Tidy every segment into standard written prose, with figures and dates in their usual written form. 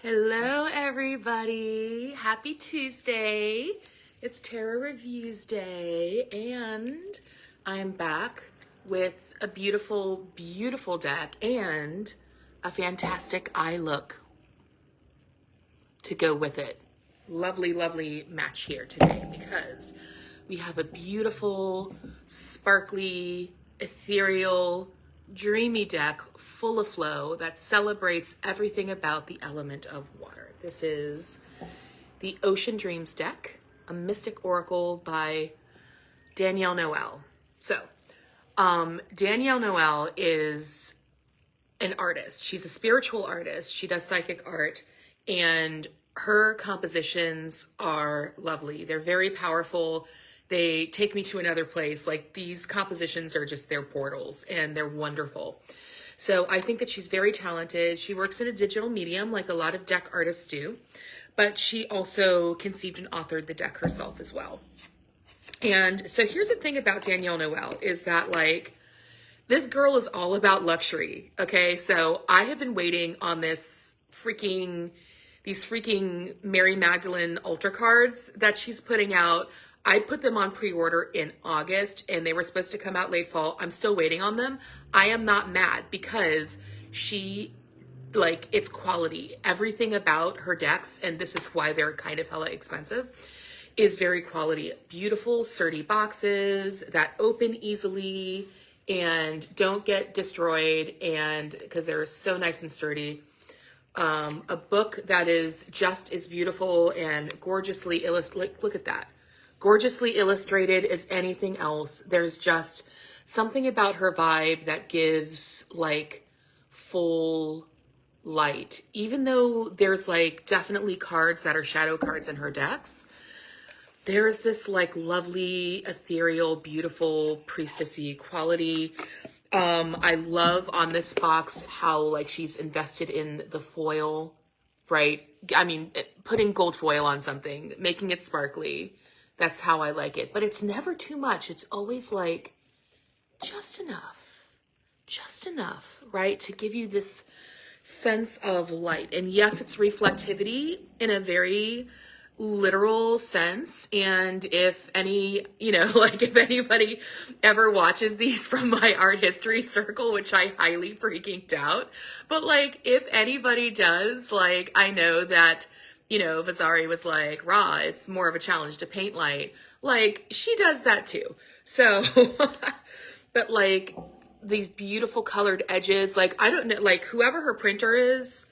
Hello, everybody. Happy Tuesday. It's Tarot Reviews Day, and I'm back with a beautiful, beautiful deck and a fantastic eye look to go with it. Lovely, lovely match here today because we have a beautiful, sparkly, ethereal, dreamy deck full of flow that celebrates everything about the element of water. This is the Ocean Dreams deck, a mystic oracle by Danielle Noel. So, Danielle Noel is an artist. She's a spiritual artist. She does psychic art, and her compositions are lovely. They're very powerful. They take me to another place. Like, these compositions are just their portals, and they're wonderful. So I think that she's very talented. She works in a digital medium like a lot of deck artists do, but she also conceived and authored the deck herself as well. And so here's the thing about Danielle Noel is that, like, this girl is all about luxury, okay? So I have been waiting on these freaking Mary Magdalene Ultra cards that she's putting out. I put them on pre-order in August, and they were supposed to come out late fall. I'm still waiting on them. I am not mad because it's quality. Everything about her decks, and this is why they're kind of hella expensive, is very quality. Beautiful, sturdy boxes that open easily and don't get destroyed, and because they're so nice and sturdy. A book that is just as beautiful and gorgeously illustrated. Look at that. Gorgeously illustrated as anything else. There's just something about her vibe that gives like full light. Even though there's like definitely cards that are shadow cards in her decks, there's this like lovely, ethereal, beautiful, priestessy quality. I love on this box how like she's invested in the foil, right? I mean, putting gold foil on something, making it sparkly. That's how I like it. But it's never too much. It's always like just enough, right? To give you this sense of light. And yes, it's reflectivity in a very literal sense. And if if anybody ever watches these from my art history circle, which I highly freaking doubt, but like if anybody does, like I know that Vasari was like, "Rah, it's more of a challenge to paint light." Like, she does that too. So, but like these beautiful colored edges, like, I don't know, like whoever her printer is,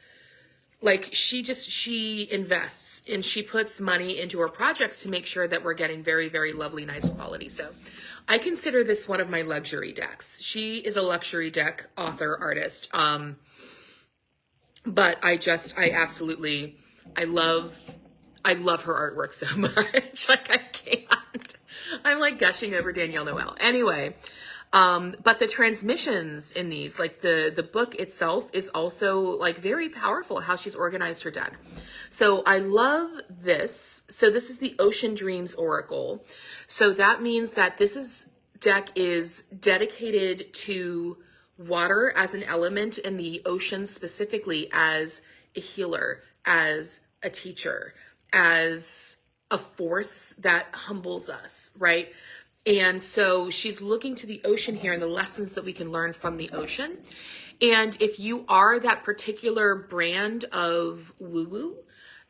like she invests and she puts money into her projects to make sure that we're getting very, very lovely, nice quality. So I consider this one of my luxury decks. She is a luxury deck author, artist. But I love her artwork so much. Like, I can't. I'm like gushing over Danielle Noel. Anyway, but the transmissions in these, like the book itself is also like very powerful how she's organized her deck. So I love this. So this is the Ocean Dreams Oracle. So that means that deck is dedicated to water as an element in the ocean, specifically as a healer, as a teacher, as a force that humbles us, right? And so she's looking to the ocean here and the lessons that we can learn from the ocean. And if you are that particular brand of woo-woo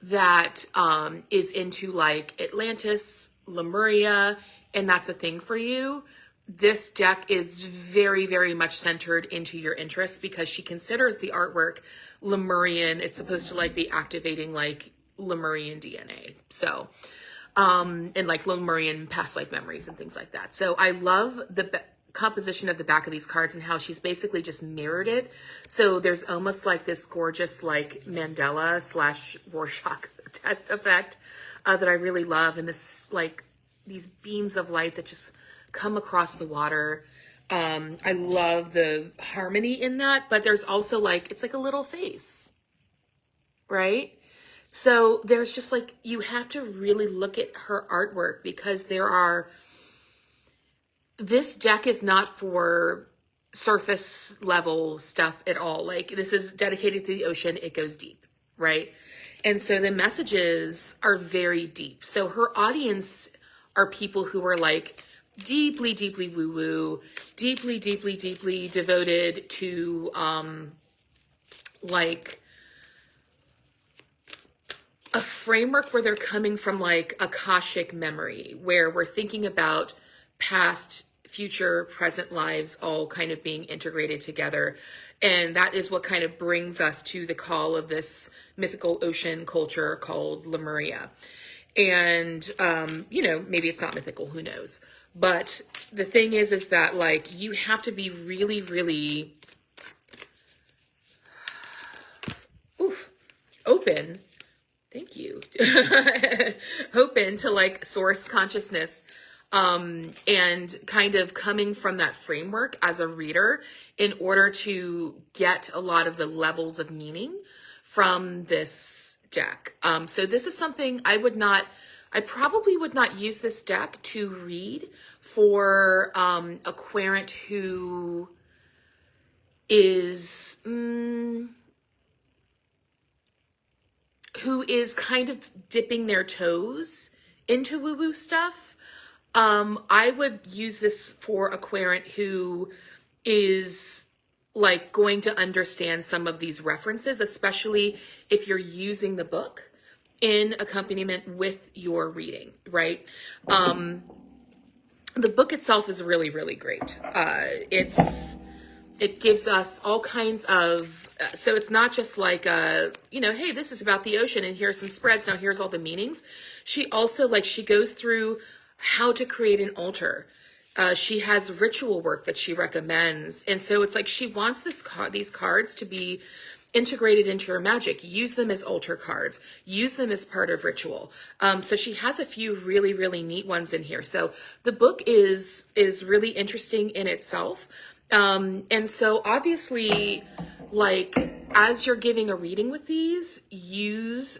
that is into like Atlantis, Lemuria, and that's a thing for you, this deck is very, very much centered into your interests because she considers the artwork Lemurian. It's supposed to like be activating like Lemurian DNA. So, and like Lemurian past life memories and things like that. So I love the composition of the back of these cards and how she's basically just mirrored it. So there's almost like this gorgeous like Mandela / Rorschach test effect that I really love. And this like these beams of light that just come across the water. I love the harmony in that, but there's also like, it's like a little face, right? So there's just like, you have to really look at her artwork because this deck is not for surface level stuff at all. Like, this is dedicated to the ocean. It goes deep, right? And so the messages are very deep. So her audience are people who are like deeply, deeply woo-woo, deeply, deeply, deeply devoted to like a framework where they're coming from like Akashic memory, where we're thinking about past, future, present lives all kind of being integrated together. And that is what kind of brings us to the call of this mythical ocean culture called Lemuria. And, you know, maybe it's not mythical, who knows? But the thing is that like you have to be really, really open. Thank you. Open to like source consciousness, and kind of coming from that framework as a reader in order to get a lot of the levels of meaning from this deck. So this is something I probably would not use this deck to read for a querent who is kind of dipping their toes into woo-woo stuff. I would use this for a querent who is like going to understand some of these references, especially if you're using the book in accompaniment with your reading, right? The book itself is really, really great. It gives us all kinds of, so it's not just like, you know, hey, this is about the ocean and here's some spreads. Now here's all the meanings. She also like, she goes through how to create an altar. She has ritual work that she recommends. And so it's like, she wants these cards to be integrated into her magic. Use them as altar cards, use them as part of ritual. So she has a few really, really neat ones in here. So the book is really interesting in itself. And so obviously, like, as you're giving a reading with these,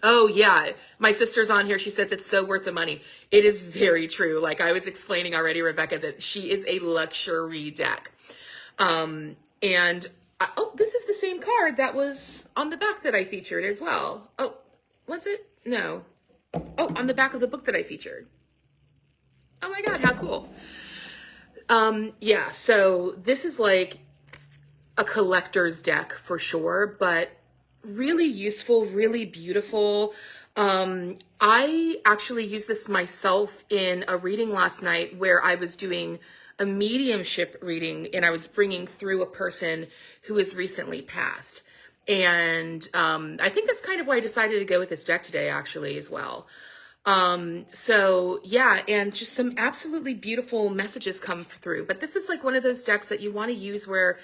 oh yeah, my sister's on here. She says it's so worth the money. It is very true. Like I was explaining already, Rebecca, that she is a luxury deck. Oh, this is the same card that was on the back that I featured as well. Oh, was it? No. Oh, on the back of the book that I featured. Oh my God, how cool. Yeah, so this is like a collector's deck for sure, but really useful, really beautiful. I actually used this myself in a reading last night where I was doing a mediumship reading and I was bringing through a person who has recently passed. And I think that's kind of why I decided to go with this deck today actually as well. So yeah, and just some absolutely beautiful messages come through. But this is like one of those decks that you want to use where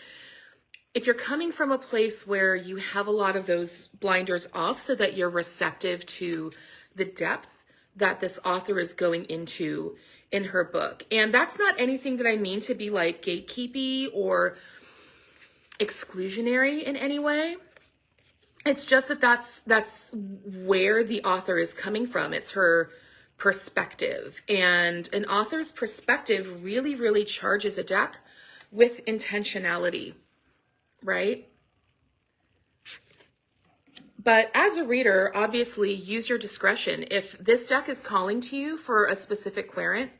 if you're coming from a place where you have a lot of those blinders off so that you're receptive to the depth that this author is going into in her book. And that's not anything that I mean to be like gatekeepy or exclusionary in any way. It's just that that's where the author is coming from. It's her perspective. And an author's perspective really, really charges a deck with intentionality, right? But as a reader, obviously use your discretion. If this deck is calling to you for a specific querent,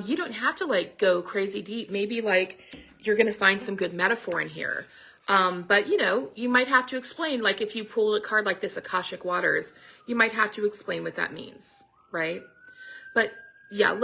you don't have to like go crazy deep. Maybe like you're going to find some good metaphor in here. But you know, you might have to explain, like if you pull a card like this, Akashic Waters, you might have to explain what that means, right? But yeah,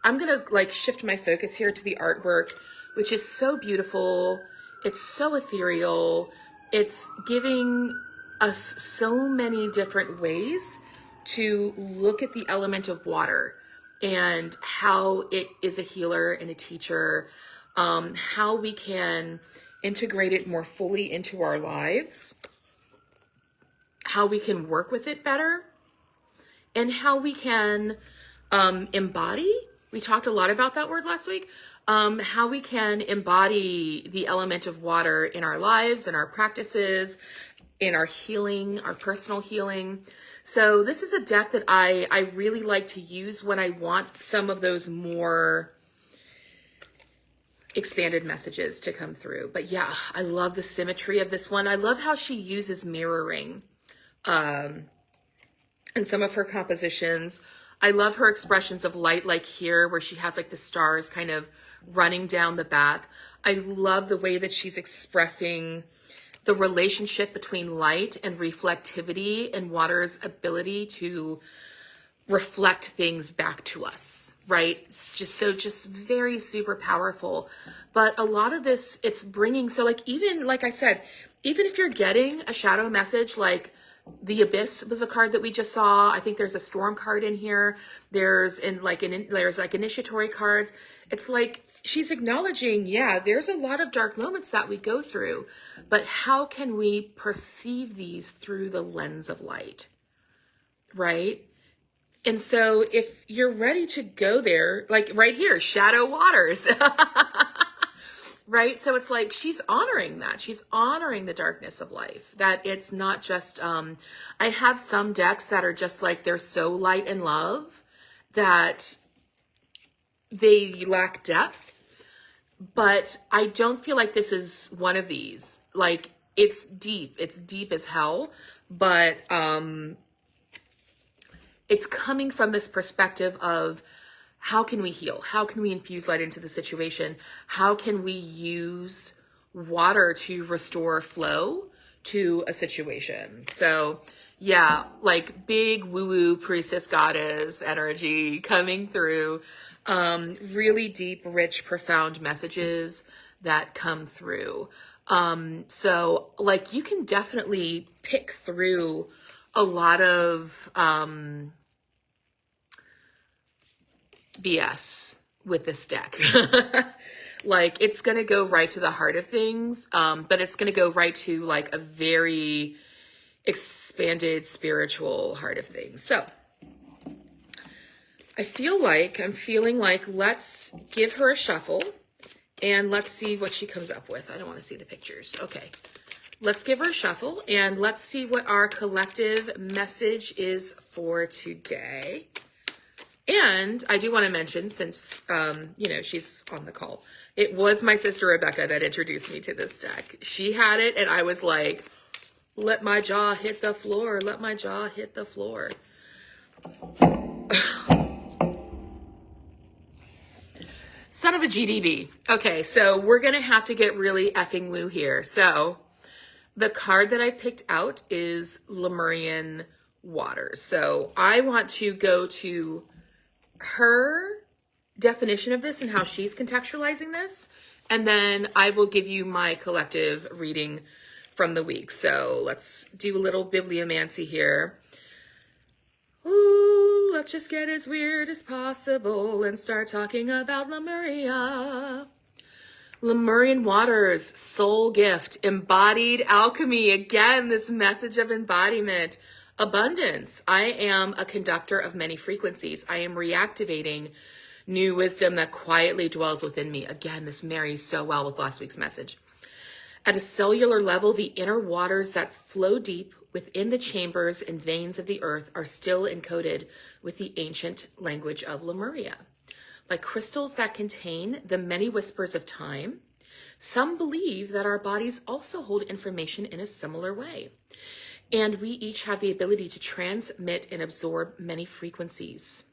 I'm going to like shift my focus here to the artwork, which is so beautiful. It's so ethereal. It's giving us so many different ways to look at the element of water and how it is a healer and a teacher, how we can integrate it more fully into our lives, how we can work with it better, and how we can embody. We talked a lot about that word last week. How we can embody the element of water in our lives, in our practices, in our healing, our personal healing. So this is a deck that I really like to use when I want some of those more expanded messages to come through. But yeah, I love the symmetry of this one. I love how she uses mirroring and some of her compositions. I love her expressions of light, like here, where she has like the stars kind of running down the back. I love the way that she's expressing the relationship between light and reflectivity and water's ability to reflect things back to us, right? It's just very super powerful. But a lot of this, it's bringing, so like, even like I said, even if you're getting a shadow message, like the Abyss was a card that we just saw. I think there's a Storm card in here. There's like initiatory cards. It's like she's acknowledging, yeah, there's a lot of dark moments that we go through, but how can we perceive these through the lens of light, right? And so if you're ready to go there, like right here, Shadow Waters, right? So it's like she's honoring that. She's honoring the darkness of life, that it's not just, I have some decks that are just like, they're so light and love that they lack depth, but I don't feel like this is one of these. Like it's deep as hell, but, it's coming from this perspective of how can we heal? How can we infuse light into the situation? How can we use water to restore flow to a situation? So yeah, like big woo-woo priestess goddess energy coming through. Really deep, rich, profound messages that come through. So like you can definitely pick through a lot of BS with this deck. Like it's going to go right to the heart of things, but it's going to go right to like a very expanded spiritual heart of things. So I'm feeling like let's give her a shuffle and let's see what she comes up with. I don't want to see the pictures. Okay. Let's give her a shuffle and let's see what our collective message is for today. And I do want to mention, since, she's on the call, it was my sister Rebecca that introduced me to this deck. She had it and I was like, let my jaw hit the floor. Let my jaw hit the floor. Son of a GDB. Okay, so we're going to have to get really effing woo here. So the card that I picked out is Lemurian Waters. So I want to go to her definition of this and how she's contextualizing this. And then I will give you my collective reading from the week. So let's do a little bibliomancy here. Ooh, let's just get as weird as possible and start talking about Lemuria. Lemurian Waters, soul gift, embodied alchemy. Again, this message of embodiment, abundance. I am a conductor of many frequencies. I am reactivating new wisdom that quietly dwells within me. Again, this marries so well with last week's message. At a cellular level, the inner waters that flow deep within the chambers and veins of the earth are still encoded with the ancient language of Lemuria. Like crystals that contain the many whispers of time, some believe that our bodies also hold information in a similar way. And we each have the ability to transmit and absorb many frequencies.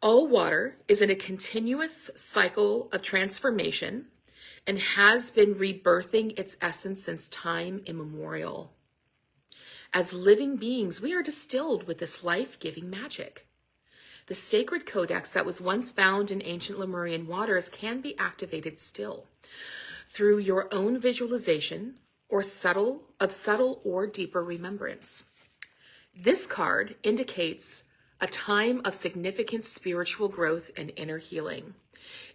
All water is in a continuous cycle of transformation and has been rebirthing its essence since time immemorial. As living beings, we are distilled with this life-giving magic. The sacred codex that was once found in ancient Lemurian waters can be activated still through your own visualization or subtle or deeper remembrance. This card indicates a time of significant spiritual growth and inner healing.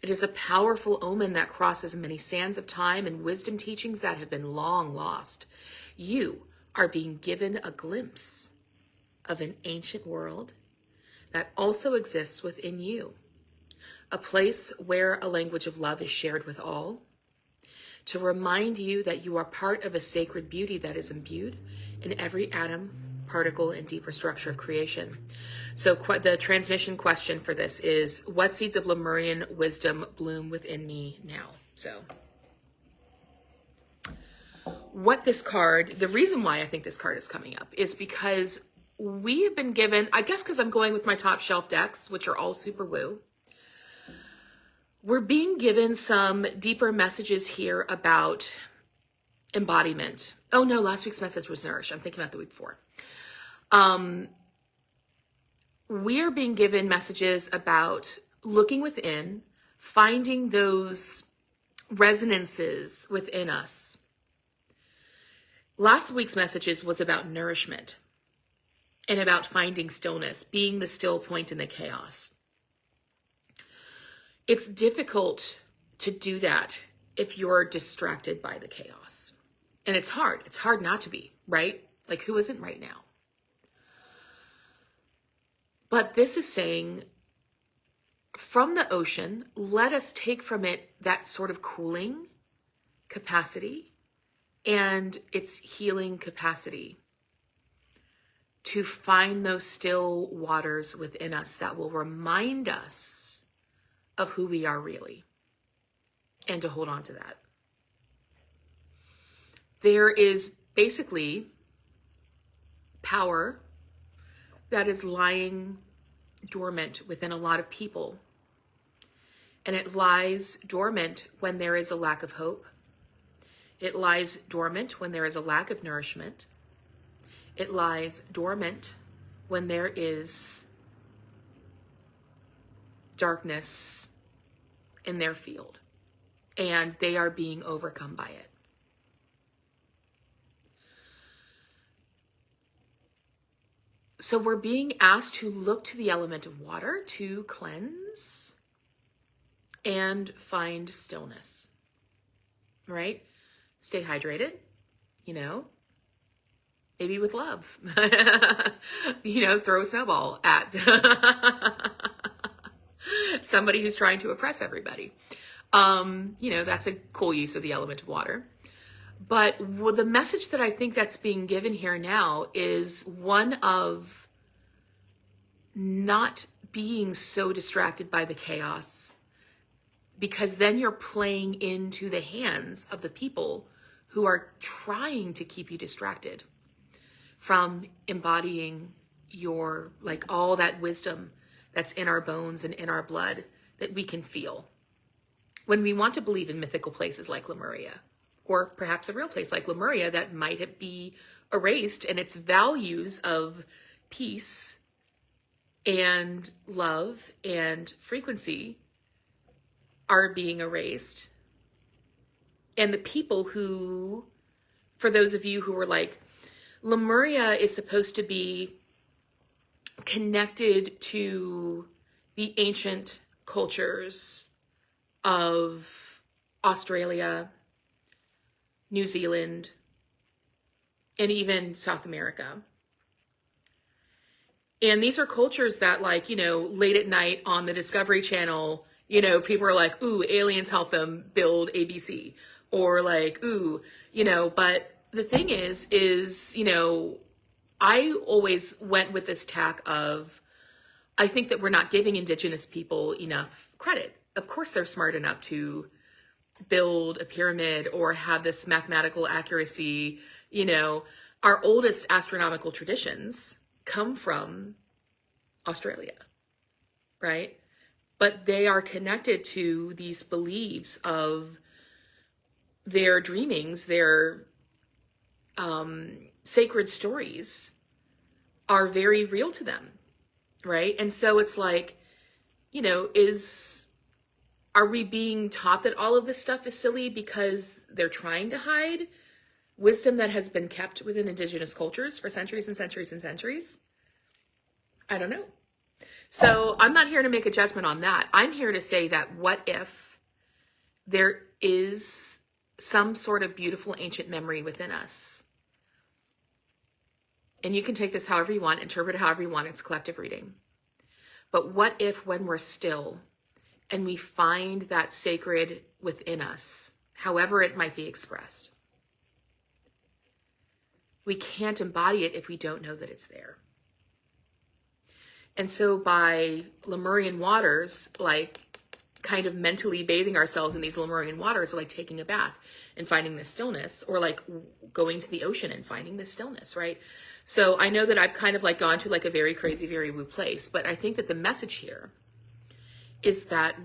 It is a powerful omen that crosses many sands of time and wisdom teachings that have been long lost. You are being given a glimpse of an ancient world that also exists within you, a place where a language of love is shared with all, to remind you that you are part of a sacred beauty that is imbued in every atom, particle, and deeper structure of creation. So the transmission question for this is, what seeds of Lemurian wisdom bloom within me now? So what this card, the reason why I think this card is coming up is because we have been given, I guess because I'm going with my top shelf decks, which are all super woo. We're being given some deeper messages here about embodiment. Oh no, last week's message was nourish. I'm thinking about the week before. We're being given messages about looking within, finding those resonances within us. Last week's messages was about nourishment and about finding stillness, being the still point in the chaos. It's difficult to do that if you're distracted by the chaos. And it's hard. It's hard not to be, right? Like, who isn't right now? But this is saying, from the ocean, let us take from it that sort of cooling capacity and its healing capacity to find those still waters within us that will remind us of who we are really, and to hold on to that. There is basically power that is lying dormant within a lot of people. And it lies dormant when there is a lack of hope. It lies dormant when there is a lack of nourishment. It lies dormant when there is darkness in their field and they are being overcome by it. So we're being asked to look to the element of water to cleanse and find stillness, right? Stay hydrated, maybe with love, throw a snowball at somebody who's trying to oppress everybody. That's a cool use of the element of water. But the message that I think that's being given here now is one of not being so distracted by the chaos, because then you're playing into the hands of the people who are trying to keep you distracted from embodying your, all that wisdom that's in our bones and in our blood that we can feel when we want to believe in mythical places like Lemuria, or perhaps a real place like Lemuria that might be erased and its values of peace and love and frequency are being erased. And the people who, for those of you who are like, Lemuria is supposed to be connected to the ancient cultures of Australia, New Zealand, and even South America. And these are cultures that, late at night on the Discovery Channel, people are like, ooh, aliens help them build ABC. Or but the thing is, I always went with this tack of, I think that we're not giving Indigenous people enough credit. Of course, they're smart enough to build a pyramid or have this mathematical accuracy. Our oldest astronomical traditions come from Australia, right? But they are connected to these beliefs of their dreamings, their sacred stories are very real to them, right? And so it's like, are we being taught that all of this stuff is silly because they're trying to hide wisdom that has been kept within Indigenous cultures for centuries and centuries and centuries? I don't know. So I'm not here to make a judgment on that. I'm here to say that what if there is some sort of beautiful ancient memory within us? And you can take this however you want, interpret it however you want. It's collective reading. But what if when we're still and we find that sacred within us, however it might be expressed, we can't embody it if we don't know that it's there. And so by Lemurian waters, kind of mentally bathing ourselves in these Lemurian waters, or like taking a bath and finding the stillness, or like going to the ocean and finding the stillness, right? So I know that I've kind of like gone to like a very crazy, very woo place, but I think that the message here is that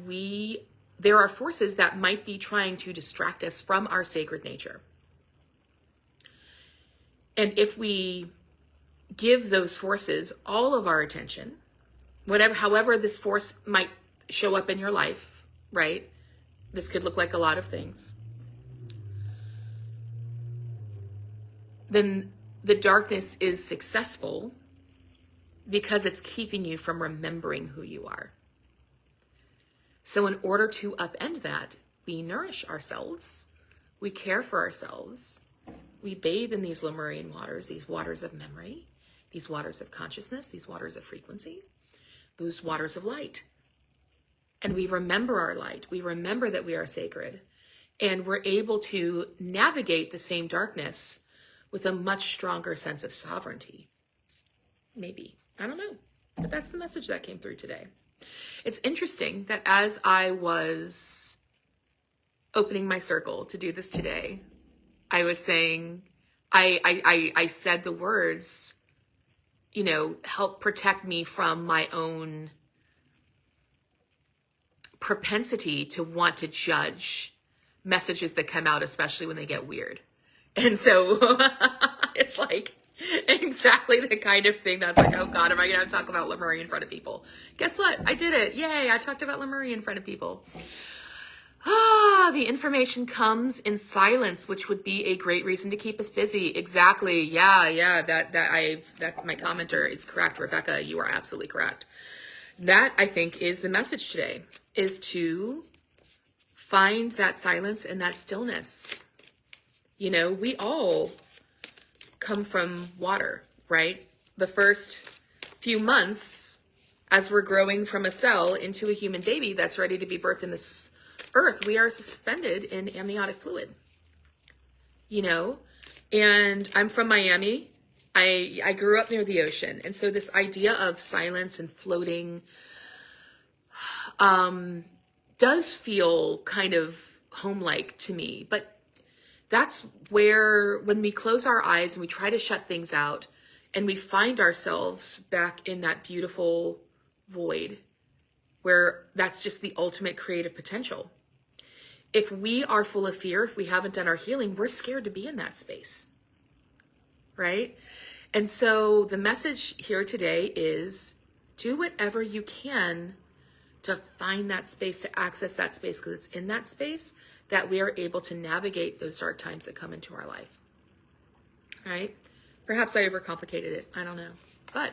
there are forces that might be trying to distract us from our sacred nature. And if we give those forces all of our attention, however this force might show up in your life, right? This could look like a lot of things. Then the darkness is successful because it's keeping you from remembering who you are. So in order to upend that, we nourish ourselves, we care for ourselves, we bathe in these Lemurian waters, these waters of memory, these waters of consciousness, these waters of frequency, those waters of light. And we remember our light. We remember that we are sacred. And we're able to navigate the same darkness with a much stronger sense of sovereignty. Maybe. I don't know. But that's the message that came through today. It's interesting that as I was opening my circle to do this today, I was saying, I said the words, you know, help protect me from my own propensity to want to judge messages that come out, especially when they get weird. And so it's like exactly the kind of thing that's like, oh God, am I going to talk about Lemuria in front of people? Guess what? I did it. Yay. I talked about Lemuria in front of people. The information comes in silence, which would be a great reason to keep us busy. Exactly. Yeah. That my commenter is correct. Rebecca, you are absolutely correct. That, I think, is the message today, is to find that silence and that stillness. You know, we all come from water, right? The first few months, as we're growing from a cell into a human baby that's ready to be birthed in this earth, we are suspended in amniotic fluid, you know? And I'm from Miami. I grew up near the ocean. And so this idea of silence and floating does feel kind of home-like to me. But that's where, when we close our eyes and we try to shut things out and we find ourselves back in that beautiful void where that's just the ultimate creative potential. If we are full of fear, if we haven't done our healing, we're scared to be in that space, right? And so the message here today is do whatever you can to find that space, to access that space, because it's in that space that we are able to navigate those dark times that come into our life, right? Perhaps I overcomplicated it. I don't know. But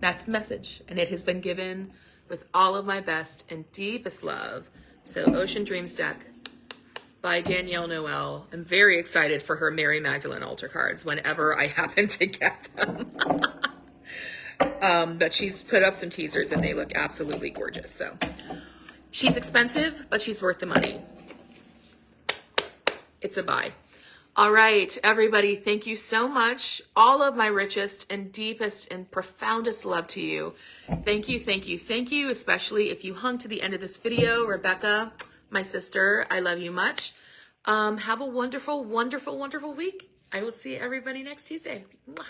that's the message. And it has been given with all of my best and deepest love. So Ocean Dreams deck by Danielle Noel. I'm very excited for her Mary Magdalene altar cards whenever I happen to get them. But she's put up some teasers and they look absolutely gorgeous. So she's expensive, but she's worth the money. It's a buy. All right, everybody, thank you so much. All of my richest and deepest and profoundest love to you. Thank you, thank you, thank you, especially if you hung to the end of this video. Rebecca, my sister, I love you much. Have a wonderful, wonderful, wonderful week. I will see everybody next Tuesday. Mwah.